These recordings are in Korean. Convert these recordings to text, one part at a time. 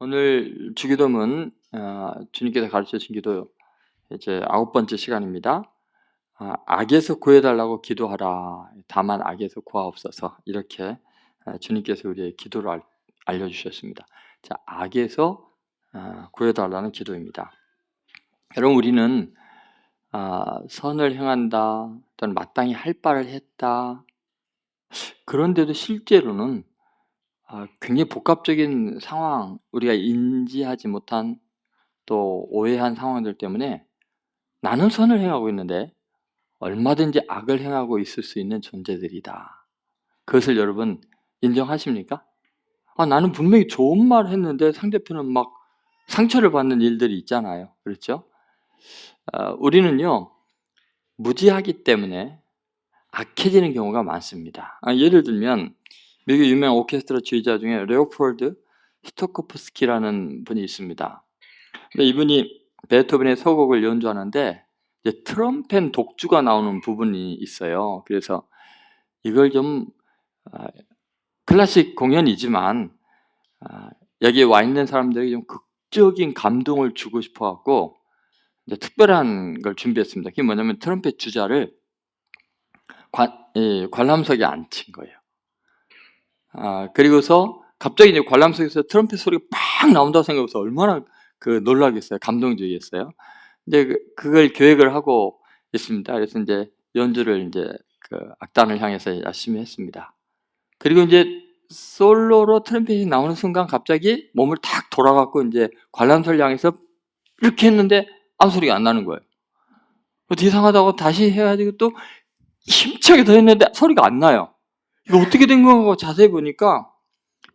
오늘 주기도문 주님께서 가르쳐 주신 기도 이제 9번째 시간입니다. 악에서 구해달라고 기도하라. 다만 악에서 구하옵소서. 이렇게 주님께서 우리의 기도를 알려주셨습니다. 자, 악에서 구해달라는 기도입니다. 여러분, 우리는 선을 행한다 또는 마땅히 할 바를 했다. 그런데도 실제로는 굉장히 복합적인 상황, 우리가 인지하지 못한 또 오해한 상황들 때문에 나는 선을 행하고 있는데 얼마든지 악을 행하고 있을 수 있는 존재들이다. 그것을 여러분 인정하십니까? 나는 분명히 좋은 말 했는데 상대편은 막 상처를 받는 일들이 있잖아요. 그렇죠? 우리는요, 무지하기 때문에 악해지는 경우가 많습니다. 예를 들면 미국 유명한 오케스트라 지휘자 중에 레오폴드 스토코프스키라는 분이 있습니다. 근데 이분이 베토벤의 서곡을 연주하는데 이제 트럼펫 독주가 나오는 부분이 있어요. 그래서 이걸 좀 클래식 공연이지만 여기에 와 있는 사람들에게 좀 극적인 감동을 주고 싶어 갖고 이제 특별한 걸 준비했습니다. 그게 뭐냐면 트럼펫 주자를 관람석에 앉힌 거예요. 그리고서 갑자기 이제 관람석에서 트럼펫 소리가 팍 나온다고 생각해서 얼마나 놀라겠어요. 감동적이었어요. 이제 그걸 계획을 하고 있습니다. 그래서 이제 연주를 이제 악단을 향해서 열심히 했습니다. 그리고 이제 솔로로 트럼펫이 나오는 순간 갑자기 몸을 탁 돌아갖고 이제 관람석을 향해서 이렇게 했는데 아무 소리가 안 나는 거예요. 이상하다고 다시 해가지고 또 힘차게 더 했는데 소리가 안 나요. 이거 어떻게 된 건가 자세히 보니까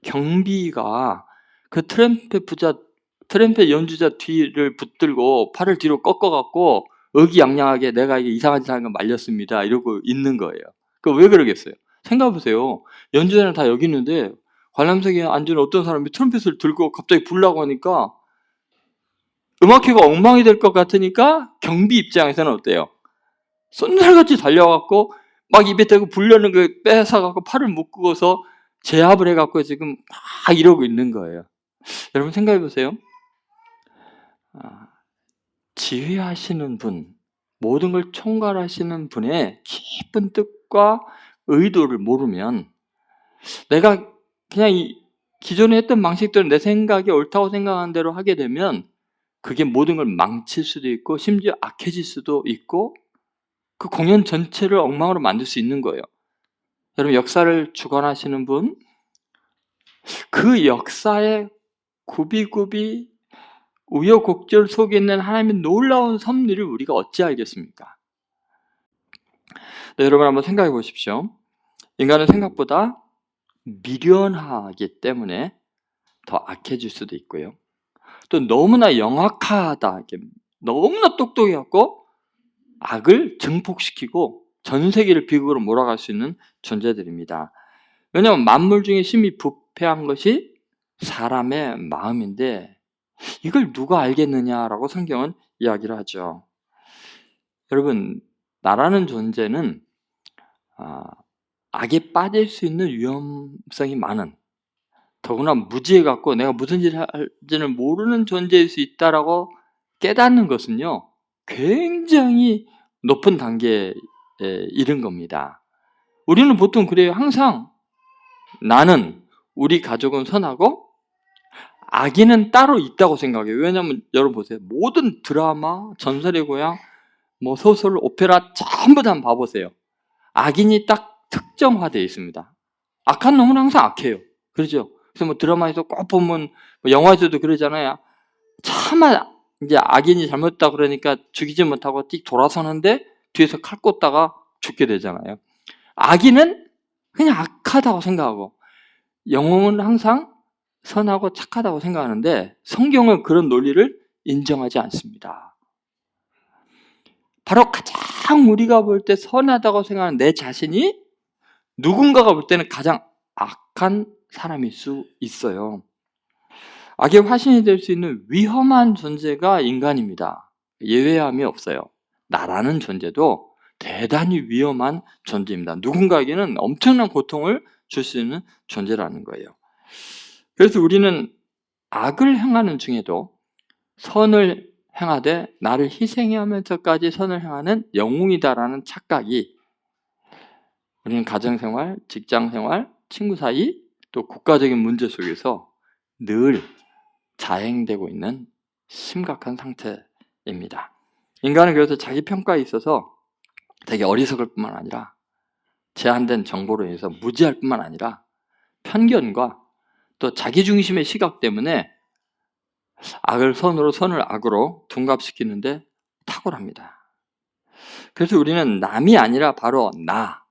경비가 그 트럼펫 연주자 뒤를 붙들고 팔을 뒤로 꺾어갖고 의기양양하게 내가 이게 이상한 짓 하는 거 말렸습니다. 이러고 있는 거예요. 왜 그러겠어요? 생각해보세요. 연주자는 다 여기 있는데 관람석에 앉은 어떤 사람이 트럼펫을 들고 갑자기 불라고 하니까 음악회가 엉망이 될 것 같으니까 경비 입장에서는 어때요? 쏜살같이 달려갖고 막 입에 대고 불려는 거 뺏어갖고 팔을 묶고서 제압을 해갖고 지금 막 이러고 있는 거예요. 여러분 생각해보세요. 지휘하시는 분, 모든 걸 총괄하시는 분의 깊은 뜻과 의도를 모르면 내가 그냥 기존에 했던 방식대로 내 생각이 옳다고 생각하는 대로 하게 되면 그게 모든 걸 망칠 수도 있고 심지어 악해질 수도 있고 그 공연 전체를 엉망으로 만들 수 있는 거예요. 여러분 역사를 주관하시는 분, 그 역사의 굽이굽이 우여곡절 속에 있는 하나님의 놀라운 섭리를 우리가 어찌 알겠습니까? 네, 여러분 한번 생각해 보십시오. 인간은 생각보다 미련하기 때문에 더 악해질 수도 있고요. 또 너무나 영악하다, 너무나 똑똑해갖고 악을 증폭시키고 전 세계를 비극으로 몰아갈 수 있는 존재들입니다. 왜냐하면 만물 중에 심히 부패한 것이 사람의 마음인데 이걸 누가 알겠느냐라고 성경은 이야기를 하죠. 여러분, 나라는 존재는 악에 빠질 수 있는 위험성이 많은, 더구나 무지해갖고 내가 무슨 짓을 할지는 모르는 존재일 수 있다라고 깨닫는 것은요, 굉장히 높은 단계에 이른 겁니다. 우리는 보통 그래요. 항상 나는, 우리 가족은 선하고 악인은 따로 있다고 생각해요. 왜냐하면 여러분 보세요. 모든 드라마, 전설의 고향, 소설, 오페라 전부 다 한번 봐보세요. 악인이 딱 특정화되어 있습니다. 악한 놈은 항상 악해요. 그렇죠? 그래서 드라마에서 꼭 보면 영화에서도 그러잖아요. 차마 이제 악인이 잘못했다 그러니까 죽이지 못하고 띡 돌아서는데 뒤에서 칼 꽂다가 죽게 되잖아요. 악인은 그냥 악하다고 생각하고 영웅은 항상 선하고 착하다고 생각하는데 성경은 그런 논리를 인정하지 않습니다. 바로 가장 우리가 볼 때 선하다고 생각하는 내 자신이 누군가가 볼 때는 가장 악한 사람일 수 있어요. 악의 화신이 될 수 있는 위험한 존재가 인간입니다. 예외함이 없어요. 나라는 존재도 대단히 위험한 존재입니다. 누군가에게는 엄청난 고통을 줄 수 있는 존재라는 거예요. 그래서 우리는 악을 행하는 중에도 선을 행하되 나를 희생하면서까지 선을 행하는 영웅이다라는 착각이 우리는 가정생활, 직장생활, 친구 사이, 또 국가적인 문제 속에서 늘 자행되고 있는 심각한 상태입니다. 인간은 그래서 자기 평가에 있어서 되게 어리석을 뿐만 아니라 제한된 정보로 인해서 무지할 뿐만 아니라 편견과 또 자기중심의 시각 때문에 악을 선으로, 선을 악으로 둔갑시키는데 탁월합니다. 그래서 우리는 남이 아니라 바로 나,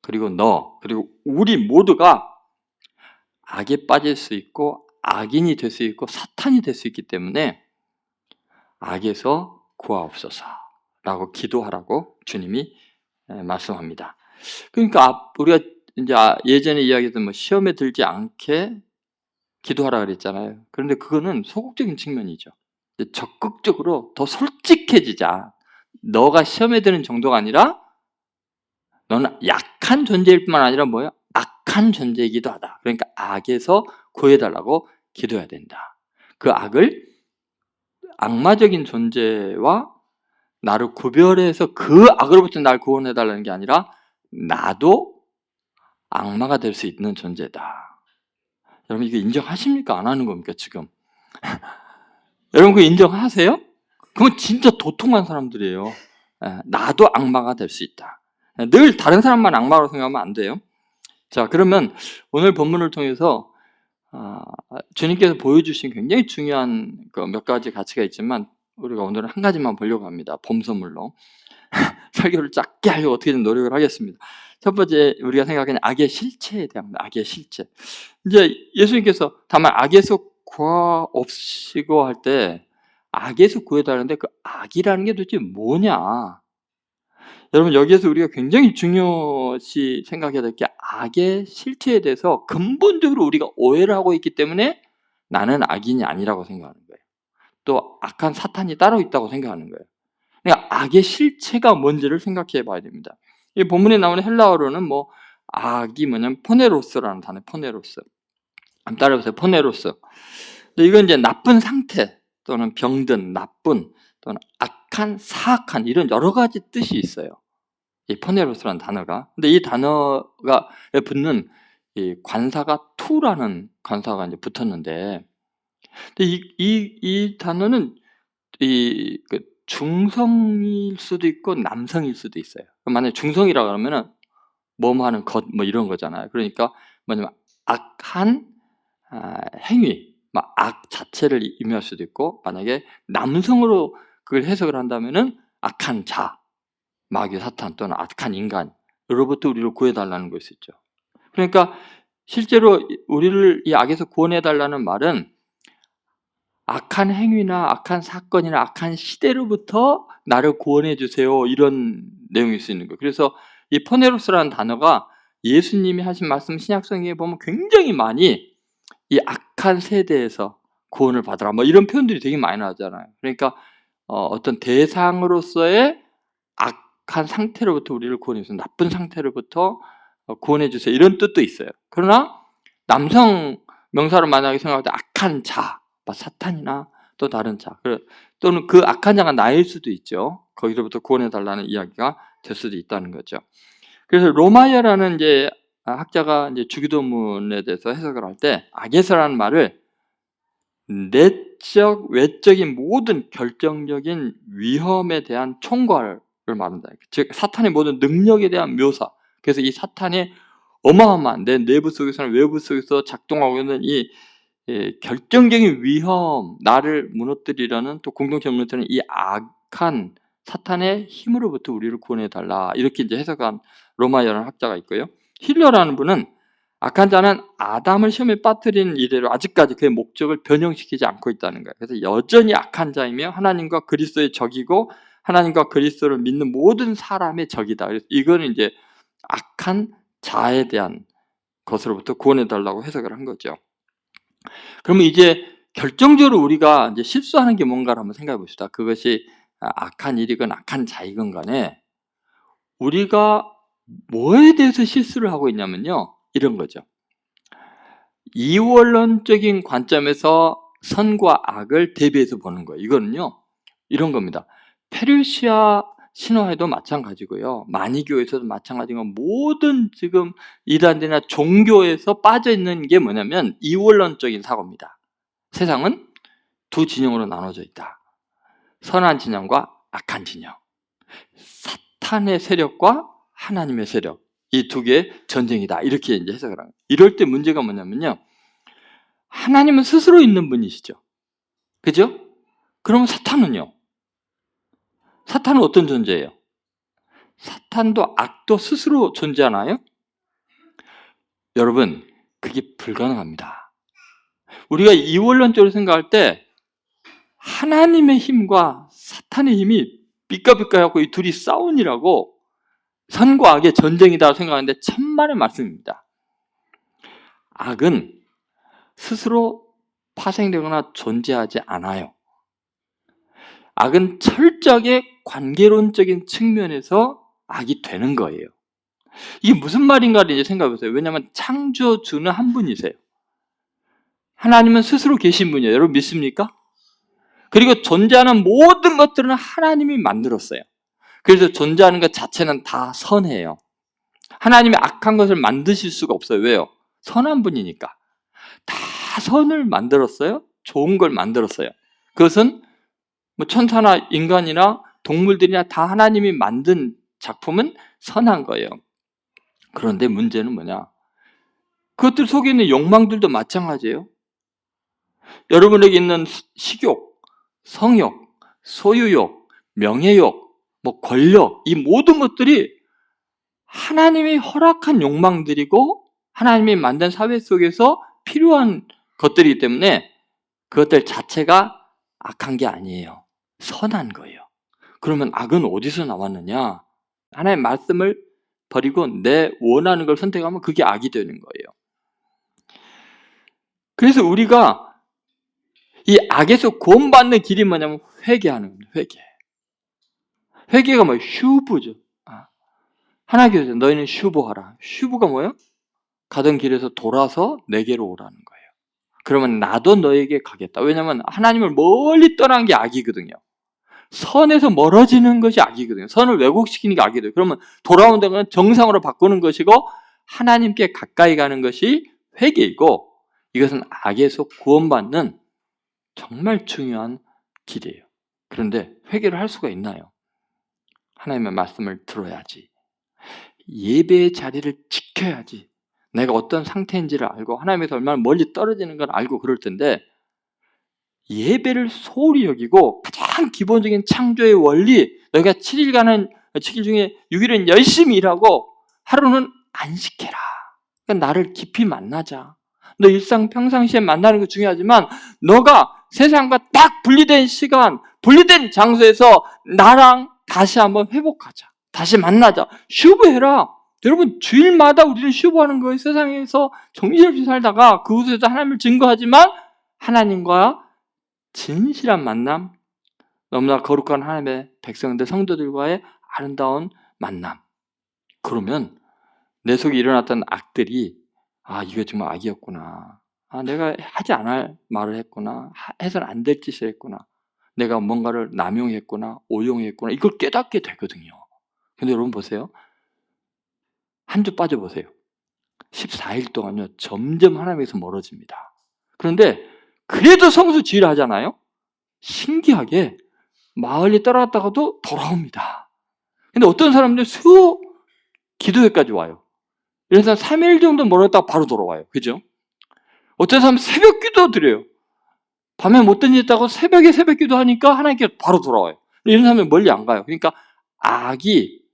그리고 너, 그리고 우리 모두가 악에 빠질 수 있고 악인이 될 수 있고 사탄이 될 수 있기 때문에 악에서 구하옵소서라고 기도하라고 주님이 말씀합니다. 그러니까 우리가 이제 예전에 이야기했던 시험에 들지 않게 기도하라 그랬잖아요. 그런데 그거는 소극적인 측면이죠. 적극적으로 더 솔직해지자. 너가 시험에 드는 정도가 아니라 너는 약한 존재일 뿐만 아니라 뭐예요? 악한 존재이기도 하다. 그러니까 악에서 구해달라고 기도해야 된다. 그 악을 악마적인 존재와 나를 구별해서 그 악으로부터 날 구원해달라는 게 아니라 나도 악마가 될 수 있는 존재다. 여러분 이거 인정하십니까? 안 하는 겁니까 지금? 여러분 그거 인정하세요? 그건 진짜 도통한 사람들이에요. 나도 악마가 될 수 있다. 늘 다른 사람만 악마로 생각하면 안 돼요. 자, 그러면 오늘 본문을 통해서 주님께서 보여주신 굉장히 중요한 몇 가지 가치가 있지만 우리가 오늘은 한 가지만 보려고 합니다. 범선물로. 설교를 짧게 하려고 어떻게든 노력을 하겠습니다. 첫 번째 우리가 생각하는 악의 실체에 대한 악의 실체. 이제 예수님께서 다만 악에서 구하옵시고 할 때 악에서 구해달라는데 그 악이라는 게 도대체 뭐냐? 여러분 여기에서 우리가 굉장히 중요시 생각해야 될 게 악의 실체에 대해서 근본적으로 우리가 오해를 하고 있기 때문에 나는 악인이 아니라고 생각하는 거예요. 또 악한 사탄이 따로 있다고 생각하는 거예요. 그러니까 악의 실체가 뭔지를 생각해 봐야 됩니다. 이 본문에 나오는 헬라어로는 악이 뭐냐면 포네로스라는 단어, 포네로스. 한번 따라해보세요. 포네로스. 이건 이제 나쁜 상태 또는 병든, 나쁜 또는 악한, 사악한 이런 여러 가지 뜻이 있어요. 이 포네로스라는 단어가. 근데 이 단어가 붙는 이 관사가 투라는 관사가 이제 붙었는데, 근데 이 단어는 중성일 수도 있고 남성일 수도 있어요. 만약에 중성이라고 하면은 뭐뭐 하는 것 이런 거잖아요. 그러니까 뭐냐면 악한 행위, 악 자체를 의미할 수도 있고 만약에 남성으로 그걸 해석을 한다면은 악한 자, 마귀 사탄 또는 악한 인간으로부터 우리를 구해달라는 것이 있죠. 그러니까 실제로 우리를 이 악에서 구원해달라는 말은 악한 행위나 악한 사건이나 악한 시대로부터 나를 구원해 주세요 이런 내용일 수 있는 거예요. 그래서 이 포네로스라는 단어가 예수님이 하신 말씀 신약성경에 보면 굉장히 많이 이 악한 세대에서 구원을 받으라 이런 표현들이 되게 많이 나오잖아요. 그러니까 어떤 대상으로서의 악한 상태로부터 우리를 구원해 주세요. 나쁜 상태로부터 구원해 주세요. 이런 뜻도 있어요. 그러나 남성 명사로 만약에 생각할 때 악한 자, 사탄이나 또 다른 자, 또는 그 악한 자가 나일 수도 있죠. 거기로부터 구원해 달라는 이야기가 될 수도 있다는 거죠. 그래서 로마이어라는 이제 학자가 이제 주기도문에 대해서 해석을 할 때 악에서라는 말을 내적, 외적인 모든 결정적인 위험에 대한 총괄을 말한다. 즉 사탄의 모든 능력에 대한 묘사. 그래서 이 사탄의 어마어마한 내 내부 속에서나 외부 속에서 작동하고 있는 이 결정적인 위험, 나를 무너뜨리려는 또 공동체를 무너뜨리는 이 악한 사탄의 힘으로부터 우리를 구원해달라. 이렇게 이제 해석한 로마이어라는 학자가 있고요. 힐러라는 분은 악한 자는 아담을 시험에 빠뜨리는 이래로 아직까지 그의 목적을 변형시키지 않고 있다는 거예요. 그래서 여전히 악한 자이며 하나님과 그리스도의 적이고 하나님과 그리스도를 믿는 모든 사람의 적이다. 그래서 이거는 이제 악한 자에 대한 것으로부터 구원해달라고 해석을 한 거죠. 그러면 이제 결정적으로 우리가 이제 실수하는 게 뭔가를 한번 생각해 봅시다. 그것이 악한 일이건 악한 자이건 간에 우리가 뭐에 대해서 실수를 하고 있냐면요. 이런 거죠. 이원론적인 관점에서 선과 악을 대비해서 보는 거예요. 이거는요, 이런 겁니다. 페르시아 신화에도 마찬가지고요, 마니교에서도 마찬가지고, 모든 지금 이단들이나 종교에서 빠져있는 게 뭐냐면 이원론적인 사고입니다. 세상은 두 진영으로 나눠져 있다. 선한 진영과 악한 진영. 사탄의 세력과 하나님의 세력, 이 두 개의 전쟁이다, 이렇게 이제 해석을 합니다. 이럴 때 문제가 뭐냐면요, 하나님은 스스로 있는 분이시죠. 그죠? 그러면 사탄은요? 사탄은 어떤 존재예요? 사탄도 악도 스스로 존재하나요? 여러분, 그게 불가능합니다. 우리가 이원론적으로 생각할 때 하나님의 힘과 사탄의 힘이 삐까삐까하고 이 둘이 싸우니라고, 선과 악의 전쟁이다 생각하는데 천만의 말씀입니다. 악은 스스로 파생되거나 존재하지 않아요. 악은 철저하게 관계론적인 측면에서 악이 되는 거예요. 이게 무슨 말인가를 이제 생각해보세요. 왜냐하면 창조주는 한 분이세요. 하나님은 스스로 계신 분이에요. 여러분 믿습니까? 그리고 존재하는 모든 것들은 하나님이 만들었어요. 그래서 존재하는 것 자체는 다 선해요. 하나님이 악한 것을 만드실 수가 없어요. 왜요? 선한 분이니까. 다 선을 만들었어요. 좋은 걸 만들었어요. 그것은 뭐 천사나 인간이나 동물들이나 다 하나님이 만든 작품은 선한 거예요. 그런데 문제는 뭐냐? 그것들 속에 있는 욕망들도 마찬가지예요. 여러분에게 있는 식욕, 성욕, 소유욕, 명예욕, 뭐 권력, 이 모든 것들이 하나님이 허락한 욕망들이고 하나님이 만든 사회 속에서 필요한 것들이기 때문에 그것들 자체가 악한 게 아니에요. 선한 거예요. 그러면 악은 어디서 나왔느냐? 하나님의 말씀을 버리고 내 원하는 걸 선택하면 그게 악이 되는 거예요. 그래서 우리가 이 악에서 구원받는 길이 뭐냐면 회개하는 겁니다. 회개가 뭐예요? 휴브죠. 하나님께서 너희는 휴브하라. 휴브가 뭐예요? 가던 길에서 돌아서 내게로 오라는 거예요. 그러면 나도 너에게 가겠다. 왜냐하면 하나님을 멀리 떠난 게 악이거든요. 선에서 멀어지는 것이 악이거든요. 선을 왜곡시키는 게 악이거든요. 그러면 돌아온다는 건 정상으로 바꾸는 것이고 하나님께 가까이 가는 것이 회개이고, 이것은 악에서 구원받는 정말 중요한 길이에요. 그런데 회개를 할 수가 있나요? 하나님의 말씀을 들어야지. 예배의 자리를 지켜야지. 내가 어떤 상태인지를 알고 하나님에서 얼마나 멀리 떨어지는 걸 알고 그럴 텐데, 예배를 소홀히 여기고 가장 기본적인 창조의 원리, 너희가 7일 중에 6일은 열심히 일하고 하루는 안식해라. 그러니까 나를 깊이 만나자. 너 일상 평상시에 만나는 거 중요하지만 너가 세상과 딱 분리된 시간, 분리된 장소에서 나랑 다시 한번 회복하자. 다시 만나자. 슈브해라. 여러분, 주일마다 우리는 슈브하는 거예요. 세상에서 정신없이 살다가 그곳에서 하나님을 증거하지만 하나님과 진실한 만남, 너무나 거룩한 하나님의 백성들, 성도들과의 아름다운 만남. 그러면 내 속에 일어났던 악들이, 이거 정말 악이었구나. 내가 하지 않을 말을 했구나. 해서는 안 될 짓을 했구나. 내가 뭔가를 남용했구나. 오용했구나. 이걸 깨닫게 되거든요. 근데 여러분 보세요. 한 주 빠져보세요. 14일 동안요, 점점 하나님에서 멀어집니다. 그런데 그래도 성수주의를 하잖아요. 신기하게 마을이 따라갔다가도 돌아옵니다. 근데 어떤 사람들 기도회까지 와요. 그래서 3일 정도 멀었다가 바로 돌아와요. 그죠? 어떤 사람은 새벽 기도 드려요. 밤에 못 던졌다고 새벽에 새벽 기도 하니까 하나님께 바로 돌아와요. 이런 사람은 멀리 안 가요. 그러니까 악이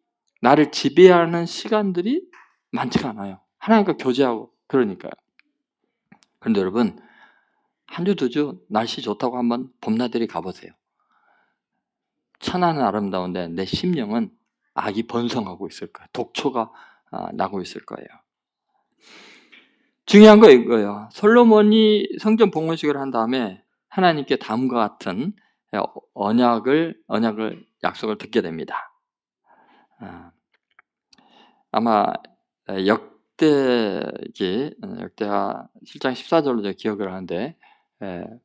나를 지배하는 시간들이 많지가 않아요. 하나님과 교제하고 그러니까요. 그런데 여러분, 한 주, 두 주 날씨 좋다고 한번 봄나들이 가보세요. 천하는 아름다운데 내 심령은 악이 번성하고 있을 거예요. 독초가 나고 있을 거예요. 중요한 거 이거예요. 솔로몬이 성전 봉헌식을 한 다음에 하나님께 다음과 같은 약속을 듣게 됩니다. 아마 역대하 7장 14절로 제가 기억을 하는데,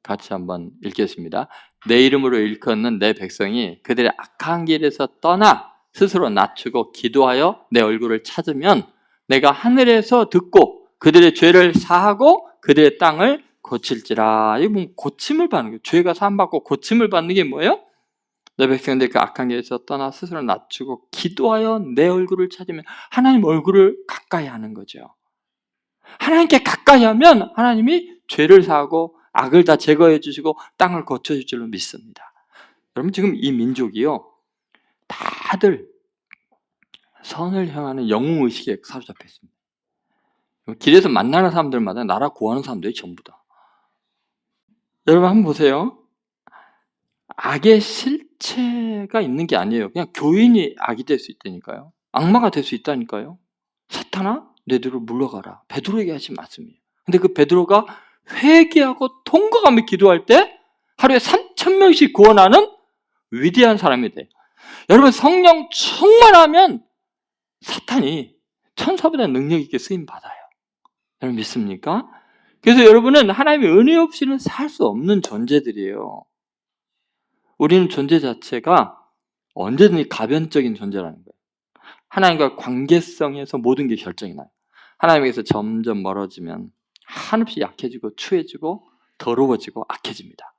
같이 한번 읽겠습니다. 내 이름으로 일컫는 내 백성이 그들의 악한 길에서 떠나 스스로 낮추고 기도하여 내 얼굴을 찾으면 내가 하늘에서 듣고 그들의 죄를 사하고 그들의 땅을 고칠지라. 이거 뭐 고침을 받는 거예요. 죄가 사함받고 고침을 받는 게 뭐예요? 내 백성들 그 악한 길에서 떠나 스스로 낮추고 기도하여 내 얼굴을 찾으면 하나님 얼굴을 가까이 하는 거죠. 하나님께 가까이 하면 하나님이 죄를 사하고 악을 다 제거해 주시고 땅을 고쳐줄 줄로 믿습니다. 여러분 지금 이 민족이요 다들 선을 향하는 영웅의식에 사로잡혀 있습니다. 길에서 만나는 사람들마다 나라 구하는 사람들이 전부다. 여러분 한번 보세요. 악의 실체가 있는 게 아니에요. 그냥 교인이 악이 될 수 있다니까요. 악마가 될 수 있다니까요. 사탄아 내 뒤로 물러가라. 베드로에게 하신 말씀이에요. 근데 그 베드로가 회개하고 통곡하며 기도할 때 하루에 3,000명씩 구원하는 위대한 사람이 돼요. 여러분 성령 충만하면 사탄이 천사보다 능력 있게 쓰임 받아요. 여러분 믿습니까? 그래서 여러분은 하나님의 은혜 없이는 살 수 없는 존재들이에요. 우리는 존재 자체가 언제든지 가변적인 존재라는 거예요. 하나님과 관계성에서 모든 게 결정이 나요. 하나님에게서 점점 멀어지면 한없이 약해지고 추해지고 더러워지고 악해집니다.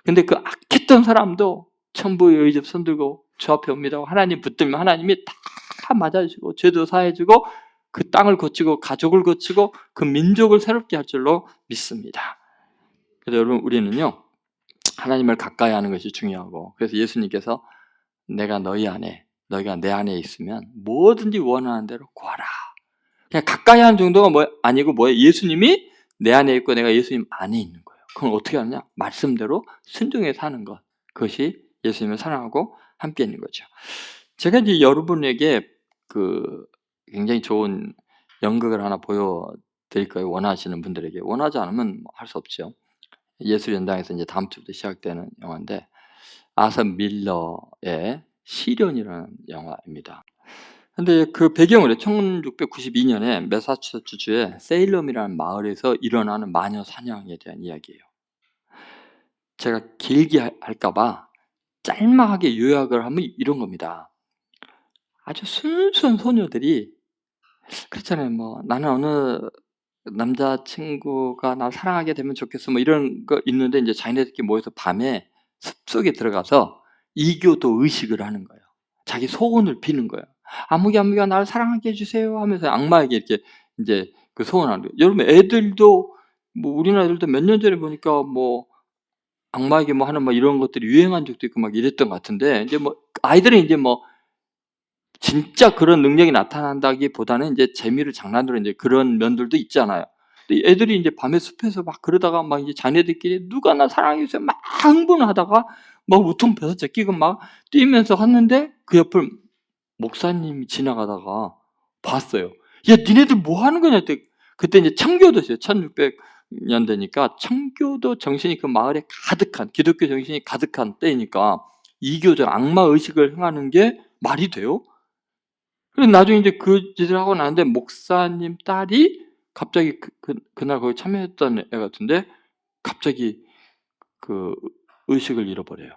근데 그 악했던 사람도 천부의 의접 손들고 주 앞에 옵니다. 하나님 붙들면 하나님이 다 맞아주시고 죄도 사해주고 그 땅을 고치고 가족을 고치고 그 민족을 새롭게 할 줄로 믿습니다. 그래서 여러분 우리는요 하나님을 가까이 하는 것이 중요하고 그래서 예수님께서 내가 너희 안에 너희가 내 안에 있으면 뭐든지 원하는 대로 구하라. 그냥 가까이 하는 정도가 아니고 뭐예요? 예수님이 내 안에 있고 내가 예수님 안에 있는 거예요. 그럼 어떻게 하느냐? 말씀대로 순종해서 사는 것. 그것이 예수님을 사랑하고 함께 있는 거죠. 제가 이제 여러분에게 굉장히 좋은 연극을 하나 보여드릴 거예요. 원하시는 분들에게. 원하지 않으면 할 수 없죠. 예술연당에서 이제 다음 주부터 시작되는 영화인데 아서 밀러의 시련이라는 영화입니다. 근데 그 배경으로 1692년에 매사추세츠주의 세일럼이라는 마을에서 일어나는 마녀 사냥에 대한 이야기예요. 제가 길게 할까봐 짤막하게 요약을 하면 이런 겁니다. 아주 순수한 소녀들이 그렇잖아요. 뭐 나는 어느 남자친구가 날 사랑하게 되면 좋겠어 뭐 이런 거 있는데 이제 자기네들끼리 모여서 밤에 숲속에 들어가서 이교도 의식을 하는 거예요. 자기 소원을 비는 거예요. 아무개가 나를 사랑하게 해주세요 하면서 악마에게 이렇게 이제 그 소원하는 거예요. 여러분 애들도 뭐 우리나라 애들도 몇 년 전에 보니까 뭐 악마에게 뭐 하는 뭐 이런 것들이 유행한 적도 있고 막 이랬던 것 같은데 이제 뭐 아이들은 이제 뭐 진짜 그런 능력이 나타난다기보다는 이제 재미를 장난으로 이제 그런 면들도 있잖아요. 근데 애들이 이제 밤에 숲에서 막 그러다가 막 이제 자네들끼리 누가 나 사랑해 주세요 막 흥분하다가 막 우통 벼서 제끼고 막 뛰면서 갔는데 그 옆을 목사님이 지나가다가 봤어요. 야, 니네들 뭐 하는 거냐 했더니 그때 이제 청교도였어요. 1600년대니까 청교도 정신이 그 마을에 가득한 기독교 정신이 가득한 때이니까 이교적 악마 의식을 행하는 게 말이 돼요? 그래서 나중에 이제 그 짓을 하고 나는데 목사님 딸이 갑자기 그날 거기 참여했던 애 같은데 갑자기 그 의식을 잃어버려요.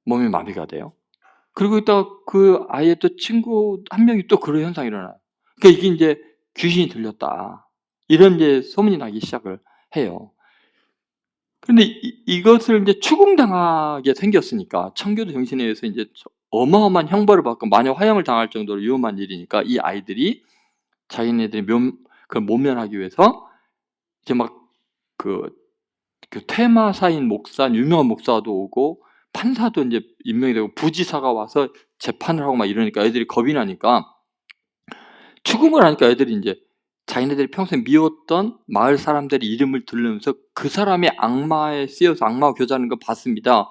몸이 마비가 돼요. 그리고 있다가 그 아이의 또 친구 한 명이 또 그런 현상이 일어나요. 그러니까 이게 이제 귀신이 들렸다. 이런 이제 소문이 나기 시작을 해요. 근데 이것을 이제 추궁당하게 생겼으니까 청교도 정신에 의해서 이제 어마어마한 형벌을 받고 마녀 화형을 당할 정도로 위험한 일이니까 이 아이들이 자기네들이 모면하기 위해서 이제 막 그 퇴마사인 목사, 유명한 목사도 오고 판사도 이제 임명이 되고 부지사가 와서 재판을 하고 막 이러니까 애들이 겁이 나니까 추궁을 하니까 애들이 이제 자기네들이 평소에 미웠던 마을 사람들의 이름을 들으면서 그 사람이 악마에 쓰여서 악마와 교제하는 거 봤습니다.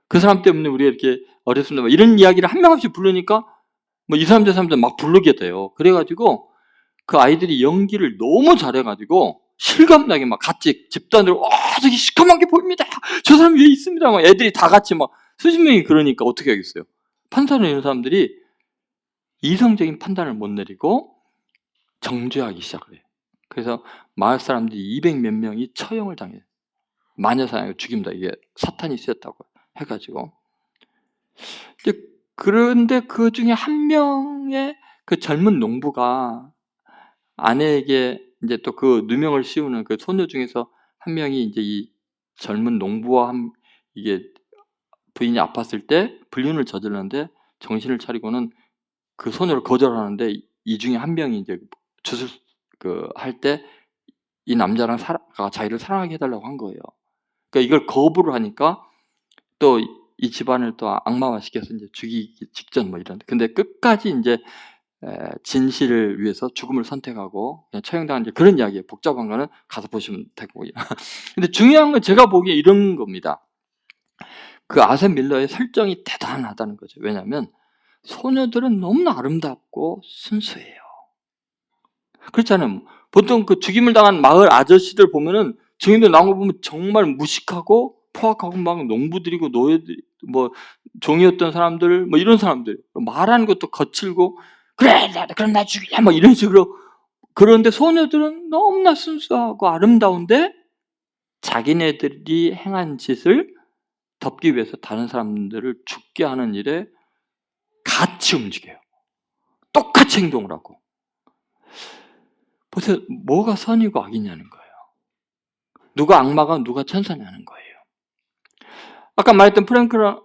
그 사람 때문에 우리가 이렇게 어렵습니다. 뭐 이런 이야기를 한 명씩 부르니까 뭐 이 사람들 막 부르게 돼요. 그래가지고 그 아이들이 연기를 너무 잘해가지고 실감나게 막 같이 집단으로 저기 시커먼 게 보입니다. 저 사람 위에 있습니다. 막 애들이 다 같이 막 수십 명이 그러니까 어떻게 하겠어요? 판사는 이런 사람들이 이성적인 판단을 못 내리고 정죄하기 시작을 해요. 그래서 마을 사람들이 200 몇 명이 처형을 당해요. 마녀 사냥을 죽입니다. 이게 사탄이 쓰였다고 해가지고. 그런데 그 중에 한 명의 그 젊은 농부가 아내에게 이제 또 그 누명을 씌우는 그 소녀 중에서 한 명이 이제 이 젊은 농부와 이게 부인이 아팠을 때 불륜을 저질렀는데 정신을 차리고는 그 소녀를 거절하는데 이 중에 한 명이 이제 주술 할 때 이 남자랑 자기를 사랑하게 해달라고 한 거예요. 그러니까 이걸 거부를 하니까 또 이 집안을 또 악마화 시켜서 이제 죽이기 직전 뭐 이런. 근데 끝까지 이제 진실을 위해서 죽음을 선택하고 그냥 처형당한 그런 이야기예요. 복잡한 거는 가서 보시면 되고. 근데 중요한 건 제가 보기에 이런 겁니다. 그 아셈 밀러의 설정이 대단하다는 거죠. 왜냐하면 소녀들은 너무나 아름답고 순수해요. 그렇잖아요. 보통 그 죽임을 당한 마을 아저씨들 보면은 증인들 나온 거 보면 정말 무식하고 포악하고 막 농부들이고 노예들 뭐 종이었던 사람들 뭐 이런 사람들 말하는 것도 거칠고 그래 그럼 나 죽이냐 뭐 이런 식으로. 그런데 소녀들은 너무나 순수하고 아름다운데 자기네들이 행한 짓을 덮기 위해서 다른 사람들을 죽게 하는 일에 같이 움직여요. 똑같이 행동을 하고. 보세요. 뭐가 선이고 악이냐는 거예요. 누가 악마가 누가 천사냐는 거예요. 아까 말했던 프랭크인가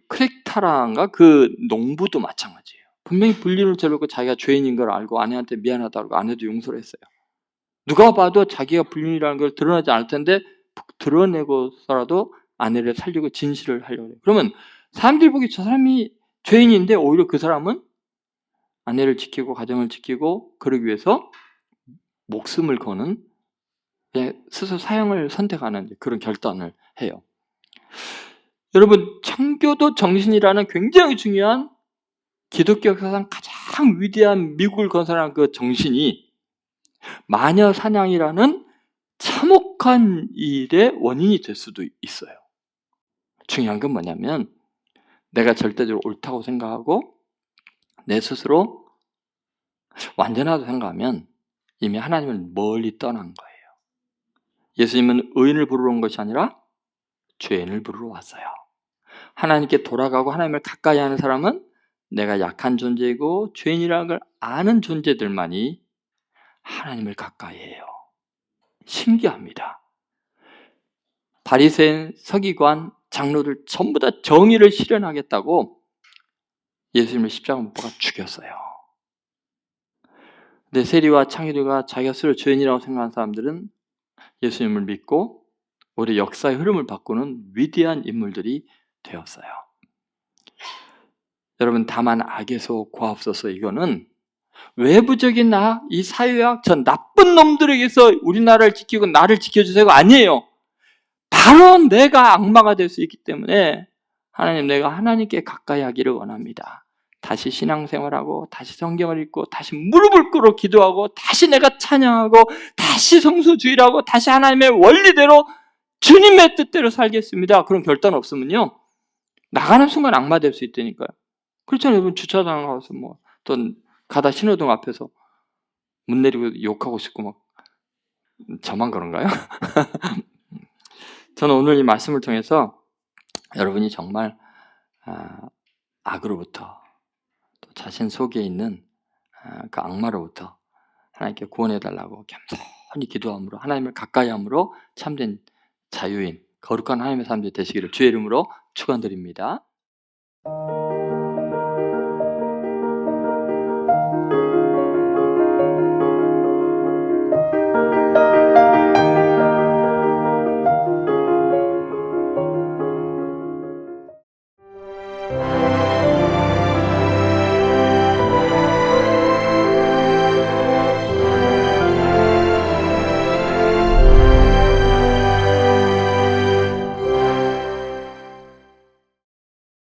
크렉타라인가 그 농부도 마찬가지예요. 분명히 불륜을 저지르고 자기가 죄인인 걸 알고 아내한테 미안하다고 아내도 용서를 했어요. 누가 봐도 자기가 불륜이라는 걸 드러나지 않을 텐데 드러내고서라도 아내를 살리고 진실을 하려고 해요. 그러면 사람들이 보기 저 사람이 죄인인데 오히려 그 사람은 아내를 지키고 가정을 지키고 그러기 위해서 목숨을 거는 스스로 사형을 선택하는 그런 결단을 해요. 여러분 청교도 정신이라는 굉장히 중요한 기독교 역사상 가장 위대한 미국을 건설한 그 정신이 마녀 사냥이라는 참혹한 일의 원인이 될 수도 있어요. 중요한 건 뭐냐면 내가 절대적으로 옳다고 생각하고 내 스스로 완전하다고 생각하면 이미 하나님을 멀리 떠난 거예요. 예수님은 의인을 부르러 온 것이 아니라 죄인을 부르러 왔어요. 하나님께 돌아가고 하나님을 가까이 하는 사람은 내가 약한 존재이고 죄인이라는 걸 아는 존재들만이 하나님을 가까이 해요. 신기합니다. 바리새인, 서기관, 장로들 전부 다 정의를 실현하겠다고 예수님을 십자가 못 박아 죽였어요. 근데 세리와 창의류가 자기가 스스로 죄인이라고 생각하는 사람들은 예수님을 믿고 우리 역사의 흐름을 바꾸는 위대한 인물들이 되었어요. 여러분 다만 악에서 구하옵소서 이거는 외부적인 이 사회학 저 나쁜 놈들에게서 우리나라를 지키고 나를 지켜주세요가 아니에요. 바로 내가 악마가 될 수 있기 때문에 하나님 내가 하나님께 가까이 하기를 원합니다. 다시 신앙생활하고 다시 성경을 읽고 다시 무릎을 꿇어 기도하고 다시 내가 찬양하고 다시 성수주의를 하고 다시 하나님의 원리대로 주님의 뜻대로 살겠습니다. 그런 결단 없으면요 나가는 순간 악마 될 수 있다니까요. 그렇잖아요. 여러분 주차장 가서 또 가다 신호등 앞에서 문 내리고 욕하고 싶고 막 저만 그런가요? 저는 오늘 이 말씀을 통해서 여러분이 정말 악으로부터 또 자신 속에 있는 그 악마로부터 하나님께 구원해달라고 겸손히 기도함으로 하나님을 가까이 함으로 참된 자유인 거룩한 하나님의 사람들이 되시기를 주의 이름으로 축원드립니다.